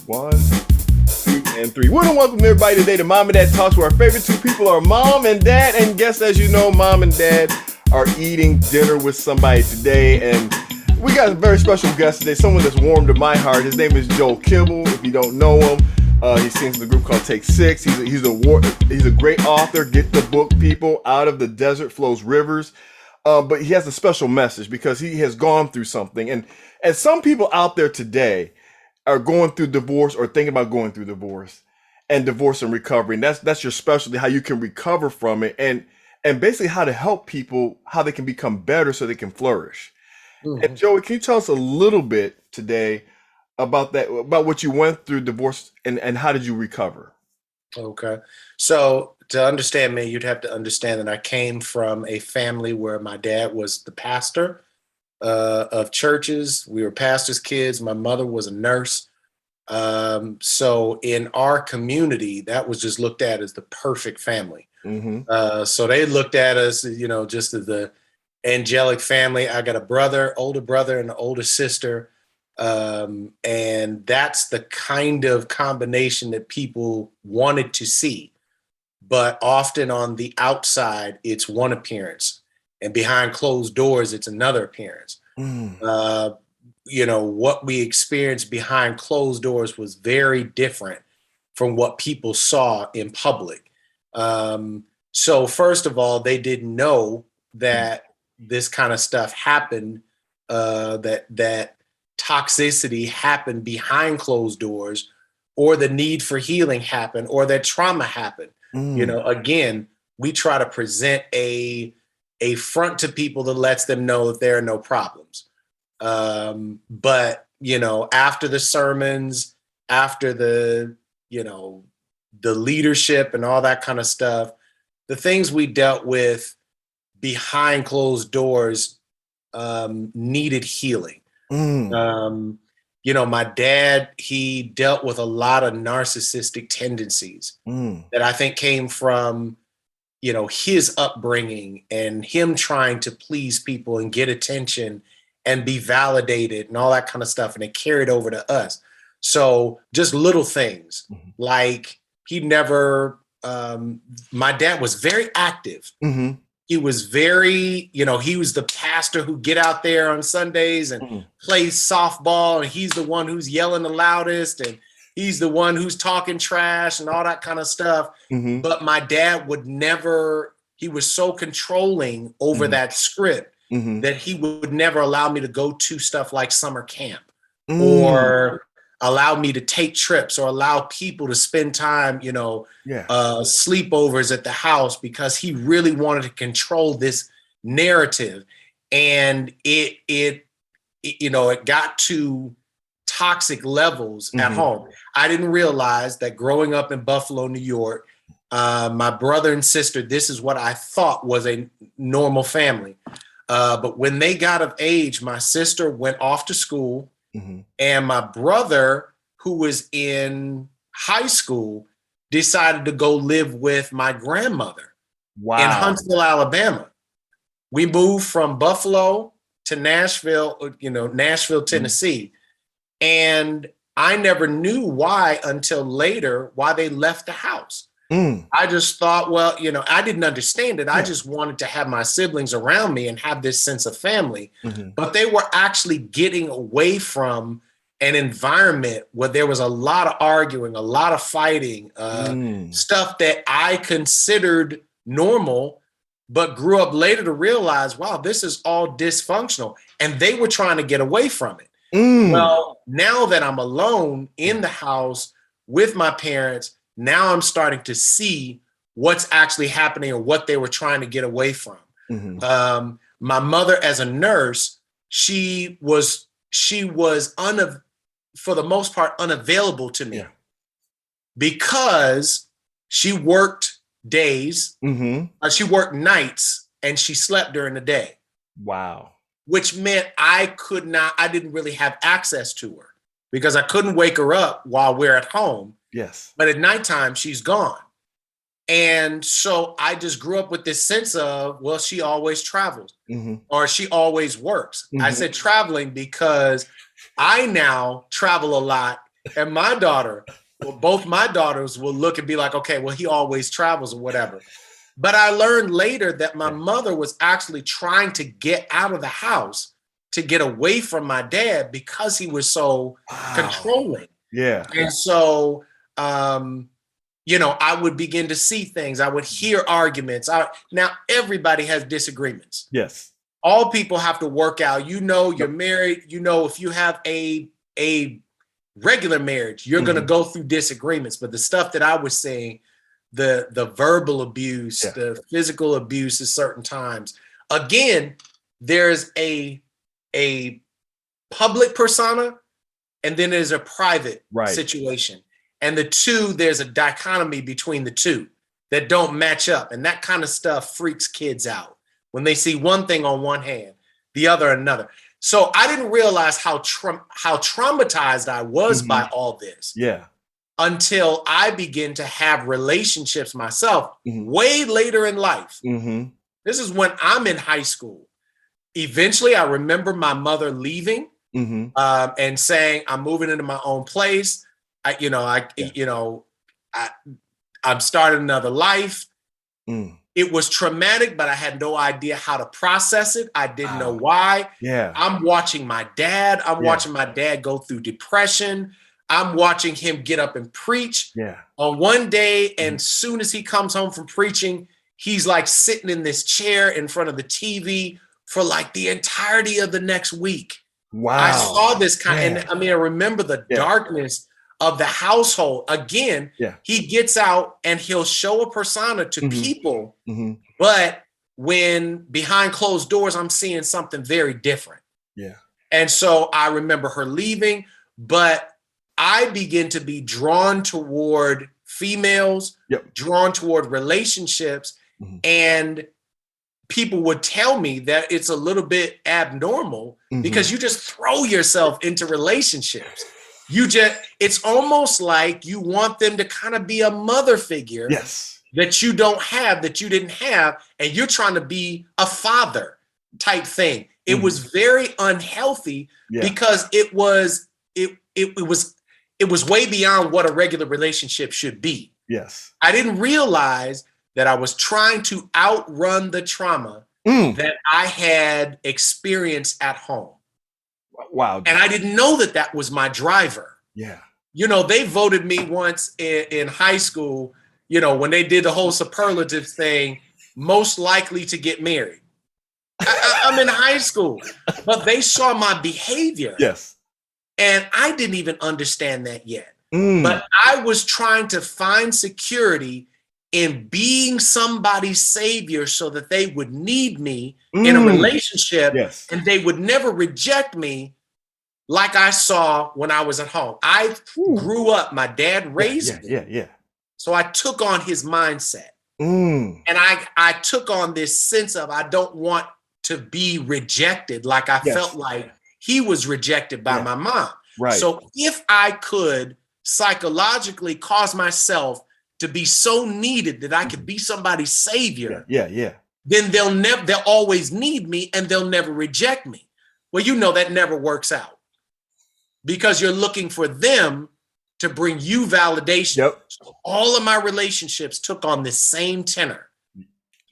One, two, and three. We want to welcome everybody today to Mom and Dad Talks, where our favorite two people are Mom and Dad. And guess, as you know, Mom and Dad are eating dinner with somebody today. And we got a very special guest today, someone that's warm to my heart. His name is Joel Kibble. If you don't know him, he sings in a group called Take Six. He's a great author. Get the book, people. Out of the desert flows rivers. But he has a special message because he has gone through something. And some people out there today are going through divorce or thinking about going through divorce and divorce and recovery. And that's your specialty, how you can recover from it and basically how to help people, how they can become better so they can flourish. Mm-hmm. And Joey, can you tell us a little bit today about that, about what you went through divorce and how did you recover? Okay. So to understand me, you'd have to understand that I came from a family where my dad was the pastor of churches. We were pastors' kids. My mother was a nurse. So in our community, that was just looked at as the perfect family. Mm-hmm. So they looked at us, just as the angelic family. I got a brother, older brother, and an older sister. And that's the kind of combination that people wanted to see. But often on the outside, it's one appearance. And behind closed doors, it's another appearance. What we experienced behind closed doors was very different from what people saw in public. So first of all, they didn't know that this kind of stuff happened, that toxicity happened behind closed doors, or the need for healing happened, or that trauma happened. Again, we try to present a front to people that lets them know that there are no problems. But after the sermons, after the leadership and all that kind of stuff, the things we dealt with behind closed doors needed healing. My dad, he dealt with a lot of narcissistic tendencies that I think came from his upbringing and him trying to please people and get attention and be validated and all that kind of stuff. And it carried over to us. So just little things like he never, my dad was very active. Mm-hmm. He was very, he was the pastor who get out there on Sundays and play softball. And he's the one who's yelling the loudest. And he's the one who's talking trash and all that kind of stuff. Mm-hmm. But my dad would never, he was so controlling over that script that he would never allow me to go to stuff like summer camp or allow me to take trips or allow people to spend time, sleepovers at the house, because he really wanted to control this narrative. And it got to toxic levels at home. I didn't realize that growing up in Buffalo, New York, my brother and sister, this is what I thought was a normal family. But when they got of age, my sister went off to school, and my brother, who was in high school, decided to go live with my grandmother in Huntsville, Alabama. We moved from Buffalo to Nashville, Tennessee. And I never knew why until later, why they left the house. I just thought, I didn't understand it. I just wanted to have my siblings around me and have this sense of family. But they were actually getting away from an environment where there was a lot of arguing, a lot of fighting, stuff that I considered normal, but grew up later to realize, wow, this is all dysfunctional. And they were trying to get away from it. Well, now that I'm alone in the house with my parents, now I'm starting to see what's actually happening or what they were trying to get away from. My mother, as a nurse, she was for the most part unavailable to me because she worked days, she worked nights, and she slept during the day. Wow. Which meant I didn't really have access to her because I couldn't wake her up while we're at home. Yes. But at nighttime, she's gone. And so I just grew up with this sense of, well, she always travels or she always works. I said traveling because I now travel a lot and my daughter, well, both my daughters will look and be like, okay, well, he always travels or whatever. But I learned later that my mother was actually trying to get out of the house to get away from my dad because he was so controlling. Yeah. And so, I would begin to see things. I would hear arguments. Now, everybody has disagreements. Yes. All people have to work out. You're married. If you have a regular marriage, you're going to go through disagreements. But the stuff that I was saying, the verbal abuse, the physical abuse at certain times, again, there's a public persona and then there's a private situation. And the two, there's a dichotomy between the two that don't match up. And that kind of stuff freaks kids out when they see one thing on one hand, the other another. So I didn't realize how traumatized I was by all this. Yeah. Until I begin to have relationships myself way later in life. This is when I'm in high school. Eventually, I remember my mother leaving and saying, "I'm moving into my own place. I'm starting another life." It was traumatic, but I had no idea how to process it. I didn't know why. Yeah. I'm watching my dad. I'm watching my dad go through depression. I'm watching him get up and preach on one day. And soon as he comes home from preaching, he's like sitting in this chair in front of the TV for like the entirety of the next week. Wow. I saw this and I remember the darkness of the household. Again, he gets out and he'll show a persona to people, but when behind closed doors, I'm seeing something very different. Yeah. And so I remember her leaving, but I begin to be drawn toward females, drawn toward relationships, and people would tell me that it's a little bit abnormal because you just throw yourself into relationships. It's almost like you want them to kind of be a mother figure that you don't have, that you didn't have, and you're trying to be a father type thing. It was very unhealthy because it was way beyond what a regular relationship should be. Yes. I didn't realize that I was trying to outrun the trauma that I had experienced at home. Wow. And I didn't know that was my driver. Yeah. They voted me once in high school, when they did the whole superlative thing, most likely to get married. I'm in high school, but they saw my behavior. Yes. And I didn't even understand that yet. But I was trying to find security in being somebody's savior so that they would need me in a relationship and they would never reject me like I saw when I was at home. I grew up, my dad raised me. Yeah. So I took on his mindset. And I took on this sense of I don't want to be rejected like I felt like he was rejected by my mom. Right. So if I could psychologically cause myself to be so needed that I could be somebody's savior, then they'll always need me and they'll never reject me. Well, that never works out because you're looking for them to bring you validation. So all of my relationships took on this same tenor.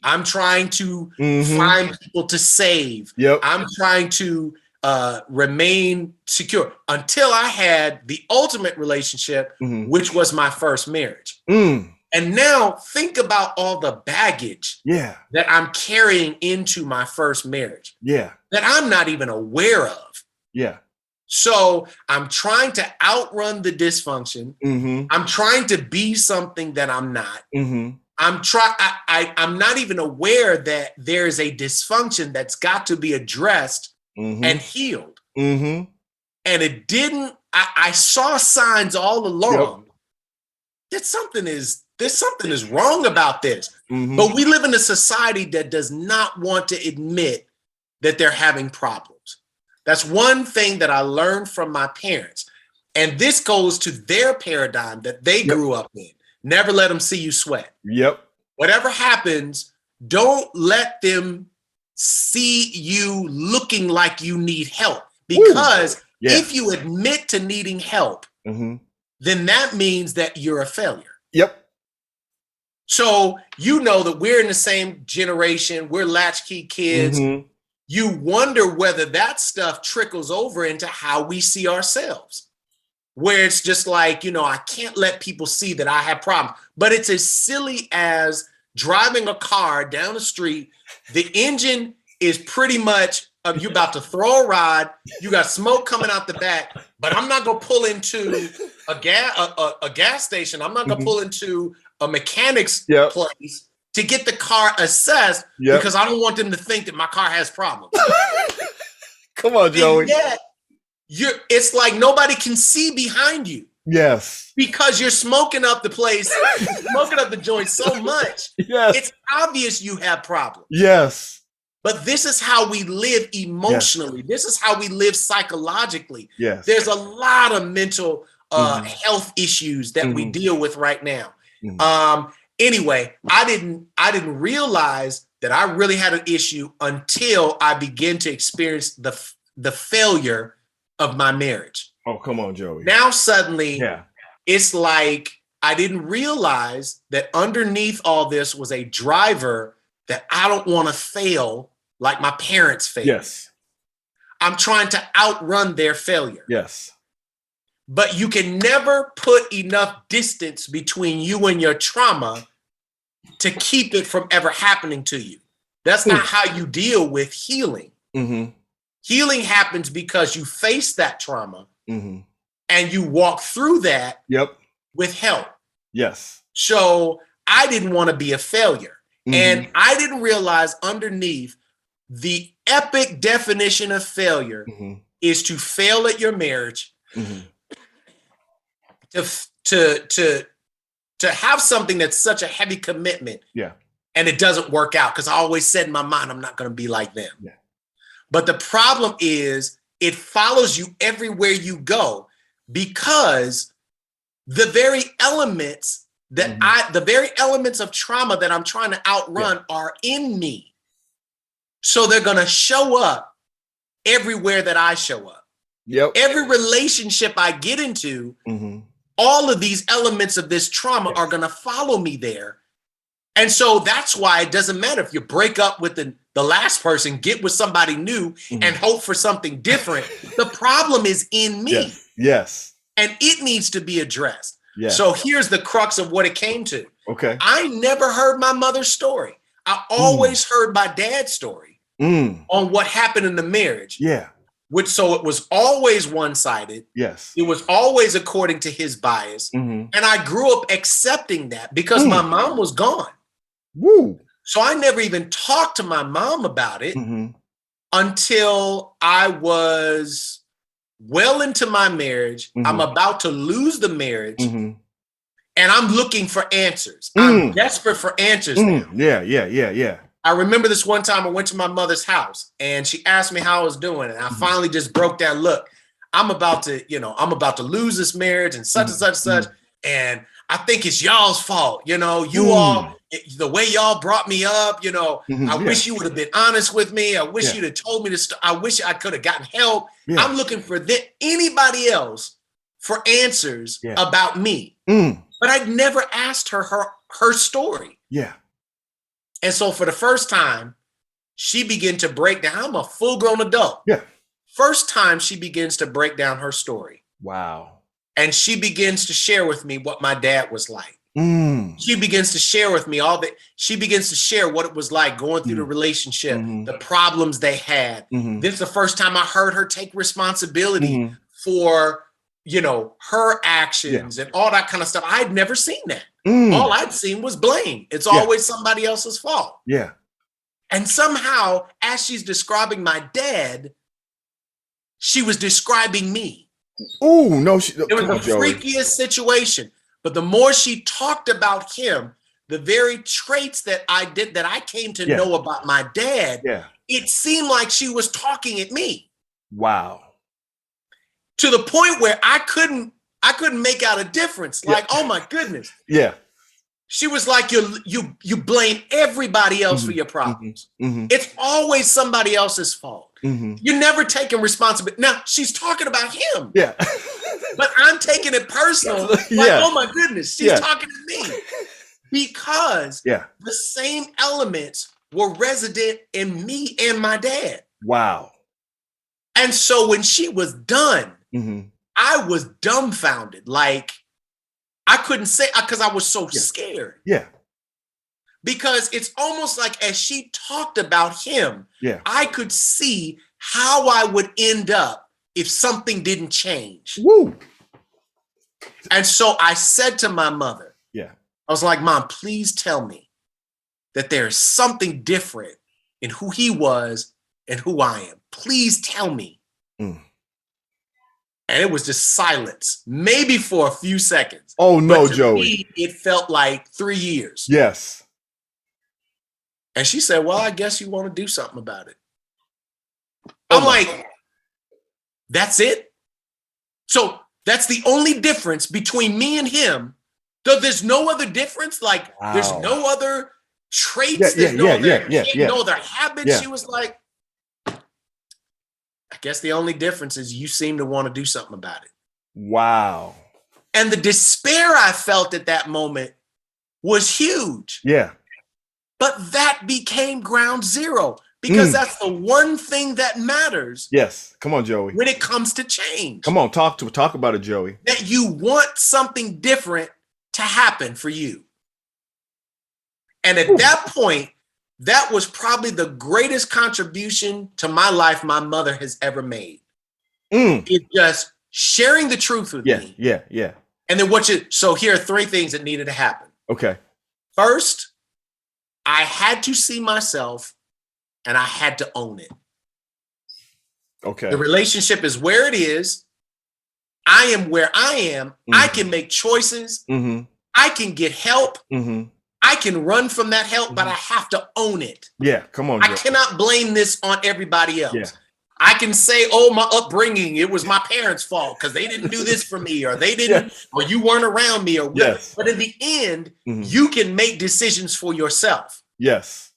I'm trying to find people to save. I'm trying to remain secure until I had the ultimate relationship, which was my first marriage. And now think about all the baggage that I'm carrying into my first marriage that I'm not even aware of. So I'm trying to outrun the dysfunction. I'm trying to be something that I'm not. I'm not even aware that there's a dysfunction that's got to be addressed and healed. And it didn't, I saw signs all along that there's something is wrong about this. But we live in a society that does not want to admit that they're having problems. That's one thing that I learned from my parents. And this goes to their paradigm that they grew up in. Never let them see you sweat. Whatever happens, don't let them see you looking like you need help. Because if you admit to needing help, then that means that you're a failure. Yep. So you know that we're in the same generation. We're latchkey kids. Mm-hmm. You wonder whether that stuff trickles over into how we see ourselves, where it's just like, I can't let people see that I have problems. But it's as silly as driving a car down the street. The engine is pretty much, you're about to throw a rod. You got smoke coming out the back, but I'm not going to pull into a gas station. I'm not going to pull into a mechanic's place to get the car assessed because I don't want them to think that my car has problems. Come on, Joey. It's like nobody can see behind you. Yes. Because you're smoking up the place, smoking up the joint so much. Yes. It's obvious you have problems. Yes. But this is how we live emotionally. Yes. This is how we live psychologically. Yes. There's a lot of mental health issues that we deal with right now. Anyway, I didn't realize that I really had an issue until I began to experience the failure of my marriage. Oh, come on, Joey. Now suddenly, it's like I didn't realize that underneath all this was a driver that I don't want to fail like my parents failed. Yes. I'm trying to outrun their failure. Yes. But you can never put enough distance between you and your trauma to keep it from ever happening to you. That's not how you deal with healing. Mm-hmm. Healing happens because you face that trauma and you walk through that with help. Yes. So I didn't want to be a failure. And I didn't realize underneath the epic definition of failure is to fail at your marriage, to have something that's such a heavy commitment and it doesn't work out, because I always said in my mind, I'm not going to be like them. Yeah. But the problem is it follows you everywhere you go, because the very elements that the very elements of trauma that I'm trying to outrun are in me. So they're going to show up everywhere that I show up. Yep. Every relationship I get into, all of these elements of this trauma are going to follow me there. And so that's why it doesn't matter if you break up with the last person, get with somebody new and hope for something different. The problem is in me. Yes. And it needs to be addressed. Yes. So here's the crux of what it came to. Okay. I never heard my mother's story. I always heard my dad's story on what happened in the marriage. Yeah. So it was always one-sided. Yes. It was always according to his bias. And I grew up accepting that because my mom was gone. Woo. So I never even talked to my mom about it until I was well into my marriage. I'm about to lose the marriage. And I'm looking for answers. I'm desperate for answers now. Yeah. I remember this one time I went to my mother's house and she asked me how I was doing. And I finally just broke down, look, I'm about to lose this marriage and such and such and such. And I think it's y'all's fault. You all, the way y'all brought me up, I wish you would have been honest with me. I wish you'd have told me this. I wish I could have gotten help. Yeah. I'm looking for anybody else for answers about me. But I'd never asked her story. Yeah. And so for the first time, she began to break down. I'm a full-grown adult. Yeah. First time she begins to break down her story. Wow. And she begins to share with me what my dad was like. She begins to share with me she begins to share what it was like going through the relationship, the problems they had. This is the first time I heard her take responsibility for, her actions and all that kind of stuff. I'd never seen that. All I'd seen was blame. It's always somebody else's fault. Yeah. And somehow, as she's describing my dad, she was describing me. Oh, no. It was the freakiest situation. But the more she talked about him, the very traits that I came to know about my dad, it seemed like she was talking at me. Wow. To the point where I couldn't make out a difference. Like, oh my goodness. Yeah. She was like, you blame everybody else for your problems. It's always somebody else's fault. You're never taking responsibility. Now she's talking about him. Yeah. but I'm taking it personal. Like, oh my goodness, she's talking to me. Because the same elements were resident in me and my dad. Wow. And so when she was done, Mm-hmm. I was dumbfounded. Like, I couldn't say, because I was so scared. Yeah. Because it's almost like as she talked about him, I could see how I would end up if something didn't change. Woo. And so I said to my mother, I was like, Mom, please tell me that there's something different in who he was and who I am. Please tell me. And it was just silence, maybe for a few seconds. Oh, no, but to Joey. me, it felt like 3 years. Yes. And she said, well, I guess you want to do something about it. I'm like, that's it? So that's the only difference between me and him. Though there's no other difference. Like, there's no other traits. There's no other habits. She was like, I guess the only difference is you seem to want to do something about it. Wow. And the despair I felt at that moment was huge. Yeah. But that became ground zero because that's the one thing that matters. Yes. Come on, Joey. When it comes to change. Come on, talk about it, Joey. That you want something different to happen for you. And at that point, that was probably the greatest contribution to my life my mother has ever made. It's just sharing the truth with me. Yeah. And then so here are 3 things that needed to happen. Okay. First, I had to see myself and I had to own it. Okay. The relationship is where it is. I am where I am. I can make choices. I can get help. I can run from that help, but I have to own it. Yeah, come on. I cannot blame this on everybody else. I can say, oh, my upbringing, it was my parents' fault because they didn't do this for me, or they didn't, or you weren't around me, or whatever. But in the end, you can make decisions for yourself. Yes.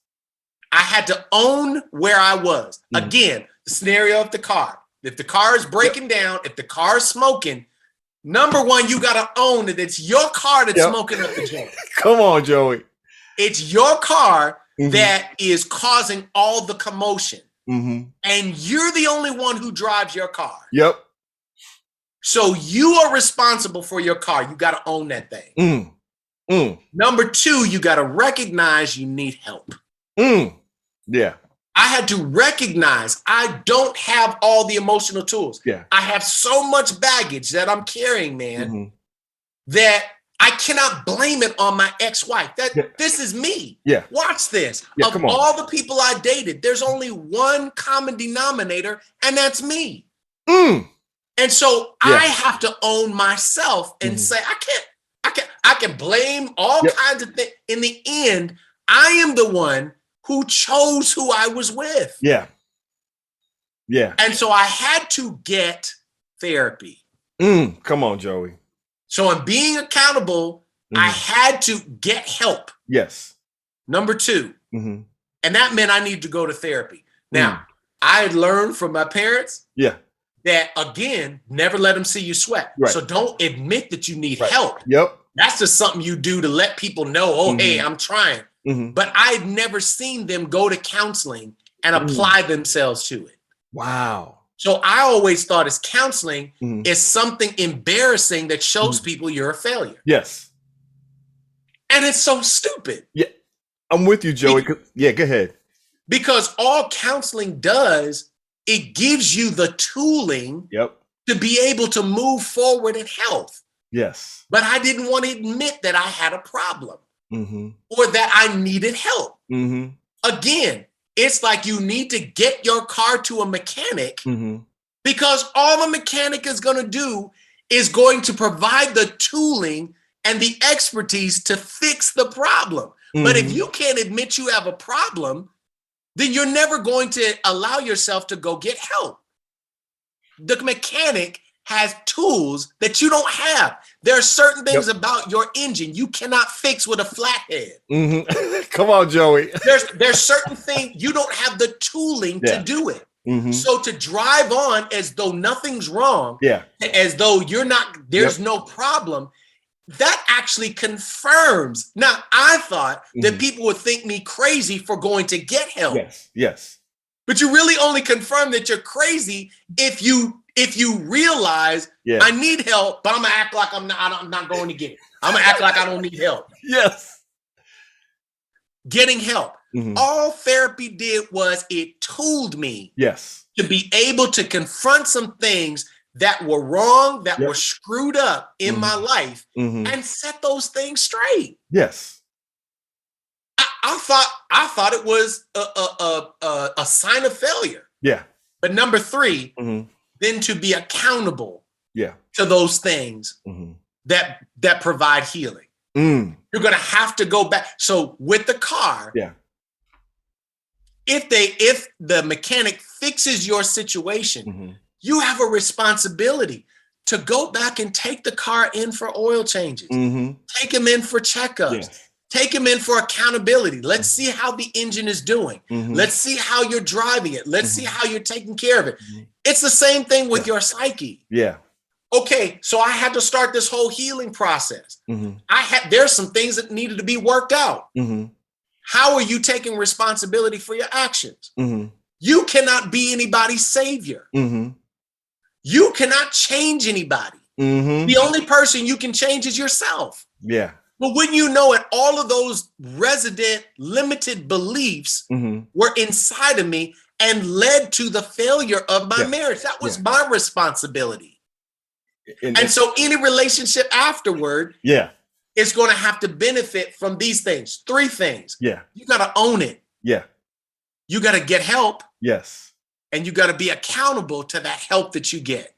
I had to own where I was. Again, the scenario of the car. If the car is breaking down, if the car is smoking, number one, you got to own that it's your car that's smoking up the joint. Come on, Joey. It's your car that is causing all the commotion. And you're the only one who drives your car. Yep. So you are responsible for your car. You got to own that thing. Number 2, you got to recognize you need help. Yeah. I had to recognize I don't have all the emotional tools. I have so much baggage that I'm carrying, man, that I cannot blame it on my ex-wife. This is me. Watch this. Of all the people I dated, there's only one common denominator, and that's me. And so I have to own myself and say, I can blame all kinds of things. In the end, I am the one who chose who I was with. Yeah. And so I had to get therapy. Come on, Joey. So in being accountable, I had to get help. Yes. Number 2. And that meant I needed to go to therapy. Now, I had learned from my parents that, again, never let them see you sweat. So don't admit that you need help. That's just something you do to let people know, oh, hey, I'm trying. But I'd never seen them go to counseling and apply themselves to it. Wow. So I always thought as counseling is something embarrassing that shows people you're a failure. Yes. And it's so stupid. Yeah. I'm with you, Joey. Go ahead. Because all counseling does, it gives you the tooling to be able to move forward in health. Yes. But I didn't want to admit that I had a problem. Or that I needed help. Again, it's like you need to get your car to a mechanic because all the mechanic is going to do is going to provide the tooling and the expertise to fix the problem. But if you can't admit you have a problem, then you're never going to allow yourself to go get help. The mechanic has tools that you don't have. There are certain things about your engine you cannot fix with a flathead. Come on, Joey. There's certain things you don't have the tooling to do it. So to drive on as though nothing's wrong, as though there's no problem, that actually confirms. Now, I thought that people would think me crazy for going to get help. Yes. But you really only confirm that you're crazy if you realize I need help, but I'm gonna act like I'm not going to get it. I'm gonna act like I don't need help. Yes. Getting help. All therapy did was it tooled me to be able to confront some things that were wrong, that were screwed up in my life, and set those things straight. Yes. I thought it was a sign of failure. Yeah. But number 3, then to be accountable to those things that provide healing. You're going to have to go back. So with the car, if the mechanic fixes your situation, you have a responsibility to go back and take the car in for oil changes, take them in for checkups, take them in for accountability. Let's see how the engine is doing. Let's see how you're driving it. Let's see how you're taking care of it. It's the same thing with your psyche. Okay, so I had to start this whole healing process. There's some things that needed to be worked out. How are you taking responsibility for your actions? You cannot be anybody's savior. You cannot change anybody. The only person you can change is yourself. But when you know it, all of those resident limited beliefs were inside of me and led to the failure of my marriage. That was my responsibility. And so any relationship afterward is going to have to benefit from these things. 3 things. You got to own it. You got to get help. And you got to be accountable to that help that you get.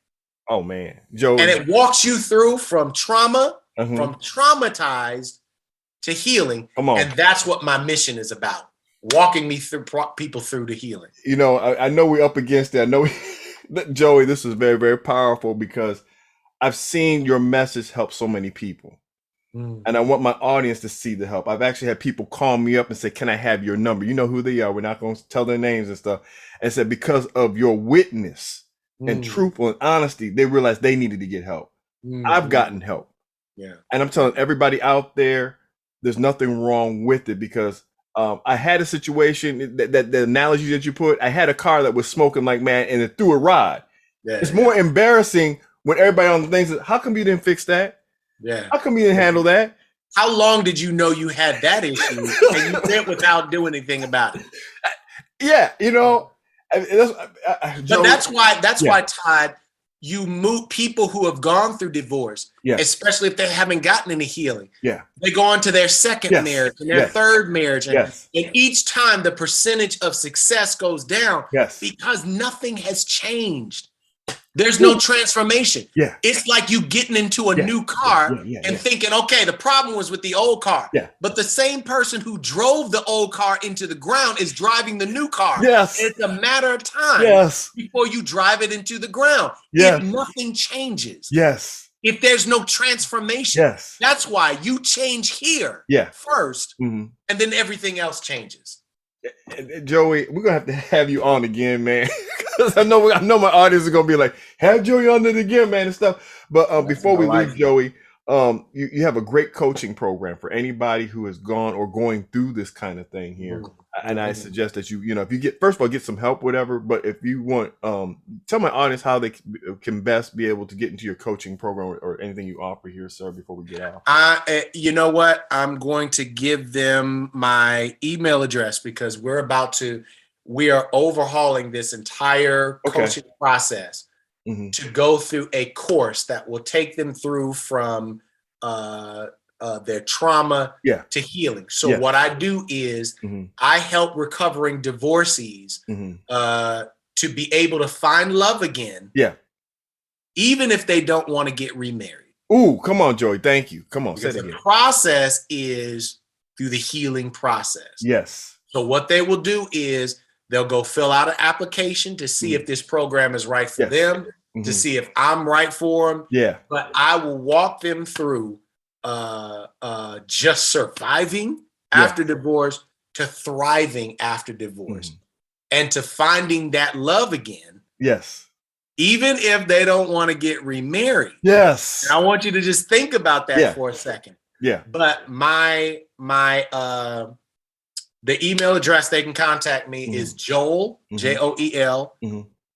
Oh, man. Joe. And it walks you through from trauma, from traumatized to healing. And that's what my mission is about. Walking people through to healing. You know, I know we're up against it. I know, Joey, this is very, very powerful because I've seen your message help so many people. And I want my audience to see the help. I've actually had people call me up and say, can I have your number? You know who they are. We're not going to tell their names and stuff. And said, because of your witness and truthful and honesty, they realized they needed to get help. I've gotten help. And I'm telling everybody out there, there's nothing wrong with it because I had a situation that the analogy that you put, I had a car that was smoking like man and it threw a rod. It's more embarrassing when everybody on the thing says, how come you didn't fix that? How come you didn't handle that? How long did you know you had that issue and you went without doing anything about it? You know, but that's why, Todd, you move people who have gone through divorce, especially if they haven't gotten any healing. They go on to their second marriage and their third marriage. And each time the percentage of success goes down because nothing has changed. There's no transformation. It's like you getting into a new car and thinking, okay, the problem was with the old car. But the same person who drove the old car into the ground is driving the new car. It's a matter of time before you drive it into the ground. If nothing changes. If there's no transformation. That's why you change here first, and then everything else changes. Joey, we're gonna have you on again, man. Because I know my audience is gonna be like, have Joey on it again, man, and stuff. But before we leave, Joey, you have a great coaching program for anybody who has gone or going through this kind of thing here. And I suggest that you know, if you first of all, get some help, whatever. But if you want, tell my audience how they can best be able to get into your coaching program or anything you offer here, sir, before we get out. You know what? I'm going to give them my email address because we are overhauling this entire coaching process to go through a course that will take them through from their trauma to healing. So what I do is I help recovering divorcees to be able to find love again, even if they don't want to get remarried. Ooh, come on, Joey. Thank you. Come on. Because the process is through the healing process. So what they will do is they'll go fill out an application to see if this program is right for them, to see if I'm right for them. But I will walk them through just surviving after divorce to thriving after divorce. and to finding that love again. Yes. Even if they don't want to get remarried. Yes. And I want you to just think about that for a second. Yeah. But the email address they can contact me is Joel, Joel,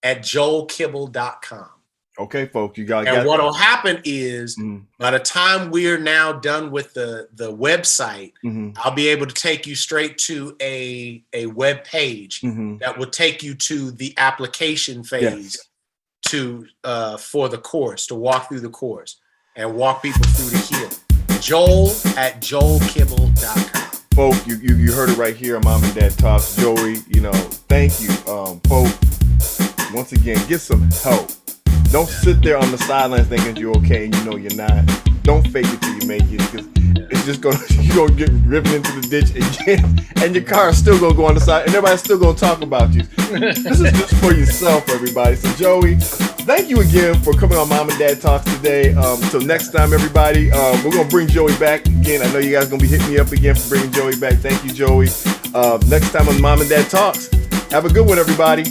at joelkibble.com. Okay, folks, you got. And what'll happen is by the time we're now done with the website, I'll be able to take you straight to a web page that will take you to the application phase to for the course, to walk through the course and walk people through the healing. Joel at joelkibble.com. Folk, you heard it right here on Mom and Dad Talks. Joey, thank you. Folk, once again, get some help. Don't sit there on the sidelines thinking you're okay and you're not. Don't fake it till you make it, because it's just you're gonna get driven into the ditch again, and your car is still gonna go on the side, and everybody's still gonna talk about you. This is just for yourself, everybody. So Joey, thank you again for coming on Mom and Dad Talks today. Till next time, everybody. We're gonna bring Joey back again. I know you guys are gonna be hitting me up again for bringing Joey back. Thank you, Joey. Next time on Mom and Dad Talks. Have a good one, everybody.